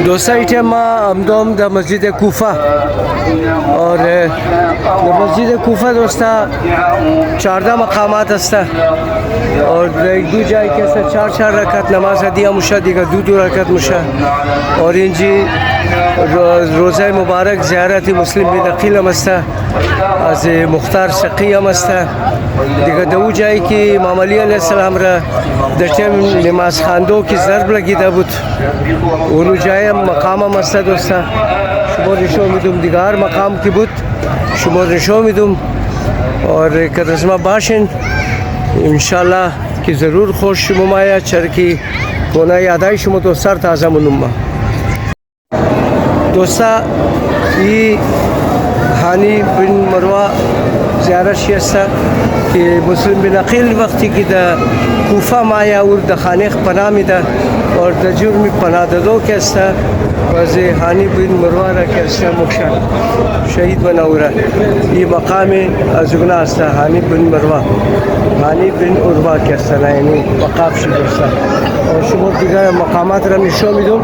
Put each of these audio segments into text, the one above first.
دوستای ما امدام در مسجد کوفه اور در مسجد کوفه دوستا 14 مقامات است اور دو جای که است 4 رکعت نماز ادیا موشه دیگه 2 رکعت موشه اور اینجی روزه مبارک زیارت مسلم بن عقیل هم است از مختار سقی هم است دیگه دو جایی که امام علی علیه السلام را در تیم نماز خواندو که ضرب لگیده بود اونو جای مقام هم است دوستا شما نشون میدم دیگه هر مقام که بود شما نشون میدم اور کدرزما باشین انشالله که ضرور خوش ممایا چرکی کنه یادای شما تو سر تازه منوما دوستا ای هانی بن مروه زیارت شیسته که مسلم بن عقیل وقتی که در کوفه مایا اور در خانق پناه میده اور در جرم پناه دادو که است وز هانی بن مروه را که است مکشن شهید بناوره این مقام از گناه است هانی بن مروه هانی بن عروه که است یعنی مقام شده است اور شما دیگر مقامات را نشون میدم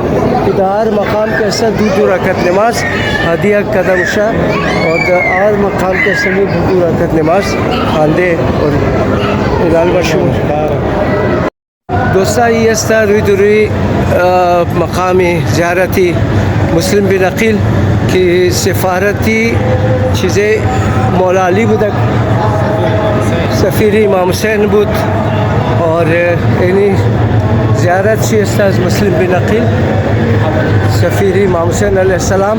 که در هر مقام که است 2 رکعت نماز هدیه قدم شه اور در هر مقام که است 2 رکعت نماز خانده اور الال بشو دوستا این است روی مقام زیارتی مسلم بن عقیل که سفارتی چیزه مولا علی بود سفیر امام حسین بود اور اینی زیارت چی است از مسلم بن عقیل سفیر امام حسین علیه السلام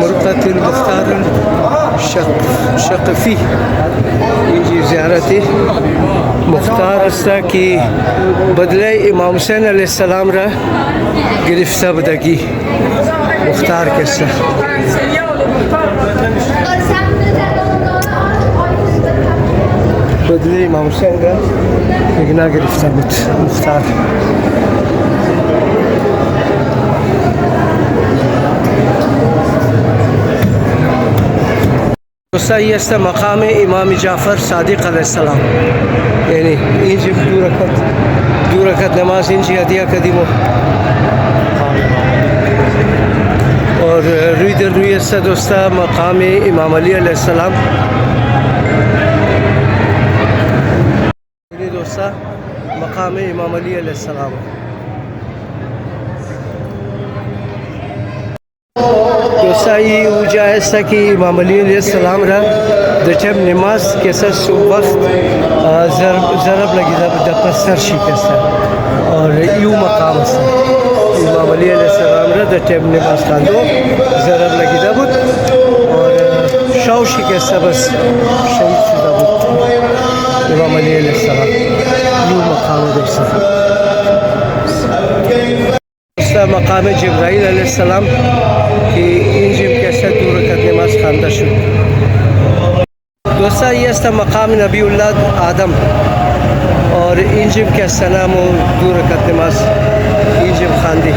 مرقة المختار الشقفي يجي زيارتي مختار است که بدله امام حسین علیه السلام را گرفته بودگی مختار کسته بدله امام حسین را بگنا گرفته بود مختار دوستا این است مقام امام جعفر صادق علیه السلام یعنی اینجا 2 رکعت نماز اینجا هدیه کدیمو اور روی در روی است دوستا مقام امام علی علیه السلام یعنی دوستا مقام امام علی علیه السلام دوستایی او جای است که امام علی علیه السلام را در تیم نماز که سه وقت ضرب لگیده بود در سر شکسته اور ایو مقام است امام علی علیه السلام را در تیم نماز خواندو ضرب لگیده بود اور شو شکسته بس شهید شده بود امام علی علیه السلام ایو مقام دوستا مقام جبرائیل علیه السلام که اینجا که است 2 رکعت نماز خوانده شد دوستا این است مقام نبی الله آدم اور اینجا که است نام 2 رکعت نماز اینجا خواندی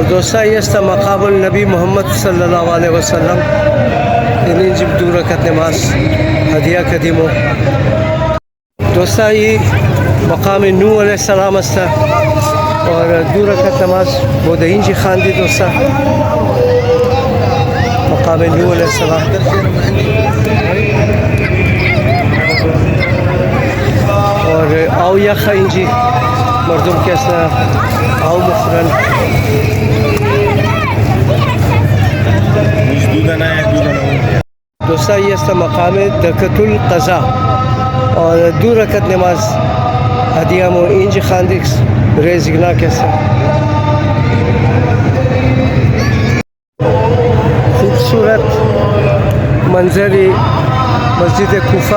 دوستا این است مقام النبی محمد صلی الله علیه و سلم اینجا 2 رکعت نماز هدیه کدیمو دوستا این مقام نوح علیه السلام است اور 2 رکعت نماز بود اینجا خواندی دوستا مقام نوح علیه السلام اور آو یخ اینجا مردم که است آو مخورن دوستا این است مقام دکت القضا اور 2 رکعت نماز هدیه مو اینجا خواندی ریزگنا کسا خوبصورت منظر مسجد کوفه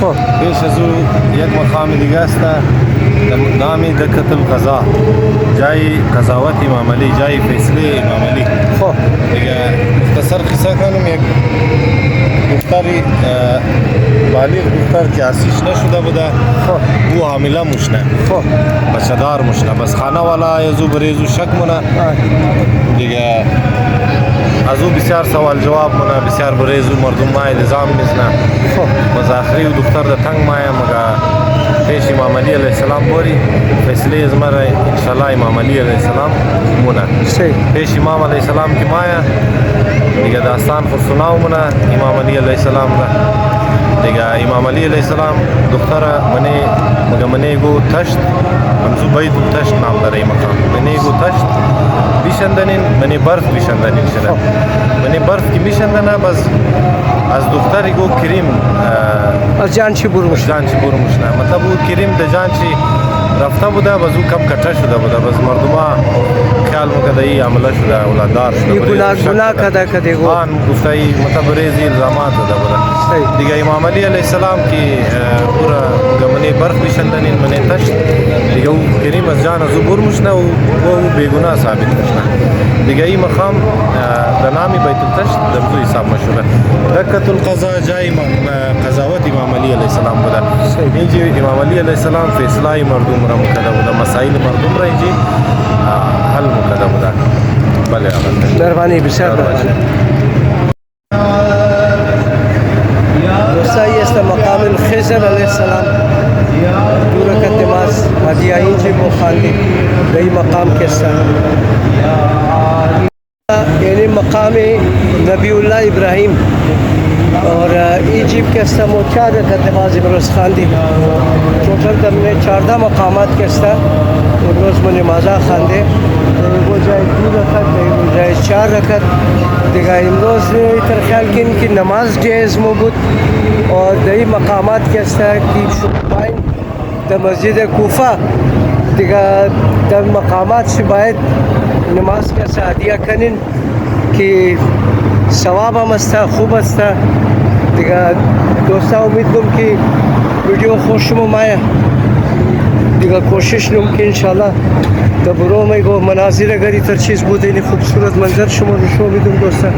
خب پیش از او یک مقام دیگه است نامی دکت القضا جای قضاوت امام علی جای فیصله امام علی خب دیگه مختصر قصه کنم یک دختری بالغ دختر که آسیش نشده بوده خب او حامله مشنه خب بچه دار مشنه بس خانه والا یزو بریزو شک مونه دیگه از او بسیار سوال جواب مونه بسیار بریزو مردم مای نظام میزنه خب باز آخری و دختر د تنگ مایه مگه پیش امام علی علیه السلام بوری فیصله از مره انشالله امام علی علیه السلام مونه صحیح پیش امام علیه السلام کی مایه دیگه داستان خود سناو مونه امام علی علیه السلام ده دیگه امام علی علیه السلام دختر منی گو تشت همزو بیت تشت نام داره این مقام منی گو تشت بیشندنین منی برف بیشندنین شده منی برف کی بیشندنه بس از دختری گو کریم از جان چی برموش جان چی برموش نه مطلب او کریم د جان چی رفته بوده بس او کم کټه شده بوده بس مردما خیال مکده ای عمله شده اولادار شده یہ گناہ کدا کدے گو آن گفتایی مطلب ریزی الزامات ده بوده صحیح دیگه امام علی علیه السلام کی پورا منی برف بیشندنین منی تشت دیگه او کریم از جان از او برموش نه و او بیگناه ثابت مشنه دیگه این مقام د نامی بیت التشت دمزو حساب مشهوره دکت القضا جای قضاوت امام علی علیه السلام بوده اینجی امام علی علیه السلام فیصله مردم را مکده بوده مسائل مردم را اینجی حل مکده بوده بله آقا مهربانی بسیار مهربانی دوستا یہ است مقام الخضر علیہ السلام دو رکعت نماز حاجی آئین جی کو خاندی گئی مقام کے ساتھ یعنی مقام نبی اللہ ابراہیم اور ایجپٹ کے ساتھ وہ 4 رکعت نماز امروز خاندی ٹوٹل ہم نے 14 مقامات کے ساتھ امروز میں نمازہ خاندے وہ جائے 2 رکعت وہ جائے 4 رکعت دیگه امروز تر خیال که این که نماز جایز مو بود اور دهی مقامات که است که شباین در مسجد کوفه دیگه در مقامات شباید نماز که سعدیه کنین که ثواب هم است خوب است دیگه دوستا امید دارم که ویدیو خوشم اومد دیگه کوشش نم که انشالله در برو میگو مناظر اگری تر چیز بوده این خوبصورت منظر شما نشو میدم دوستا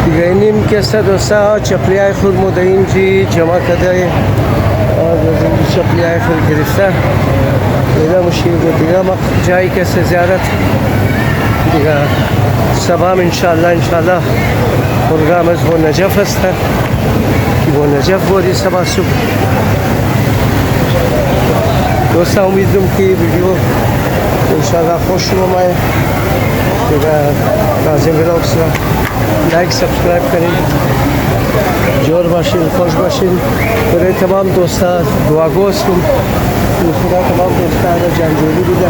دیگه اینیم که است دوستا چپلیای خود مدهیم جی جمع کده اور چپلیای خود گرفته دیگه مشکل بود دیگه جایی که است زیارت دیگه سبام انشالله پروگرام از با نجف است که با نجف بودی سبا صبح دوستا امیدم که ویدیو انشالله خوش اومد دیگه ناظرین ولاگز را لایک سابسکرایب کنین جور باشین خوش باشین برای تمام دوستا دعا گوش کن خدا تمام دوستا را جانجوری بده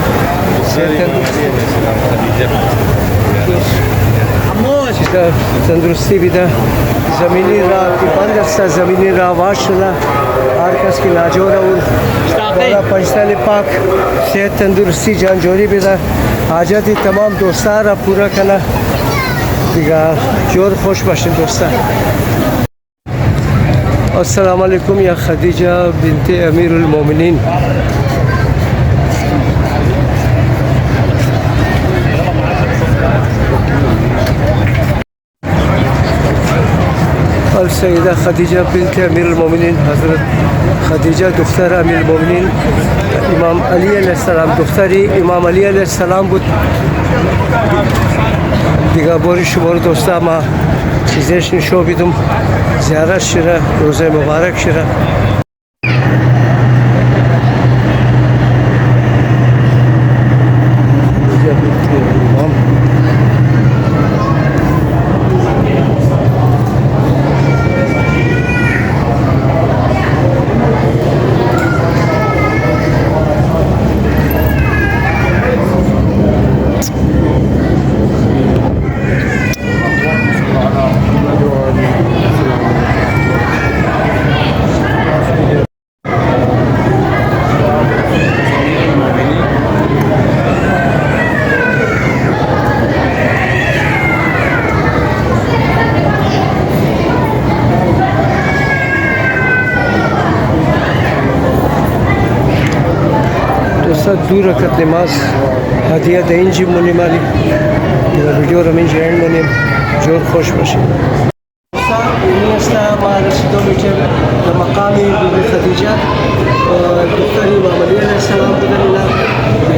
تندرستی بده زمینی را که بند است زمینی را واش شده هر کس که ناجور او بالا پاکستان پاک صحت تندرستی جانجوری بده حاجت تمام دوستا را پورا کنه دیگه جور خوش باشین دوستا السلام علیکم یا خدیجه بنت امیر المؤمنین السیده خدیجه بنت امیر المؤمنین حضرت خدیجه دختر امیر المؤمنین امام علی علیه السلام دختری امام علی علیه السلام بود دیگه باری شما رو دوستا ما چیزش نشو بیدم زیارت شده روزه مبارک شده دو رکعت نماز هدیه ده اینجی مونی مالی ویدیو رو اینجی این مونیم جور خوش باشید اینی است ما رسیدو میکنم در مقام بیبی خدیجه دکتر امام علی علیه السلام بودن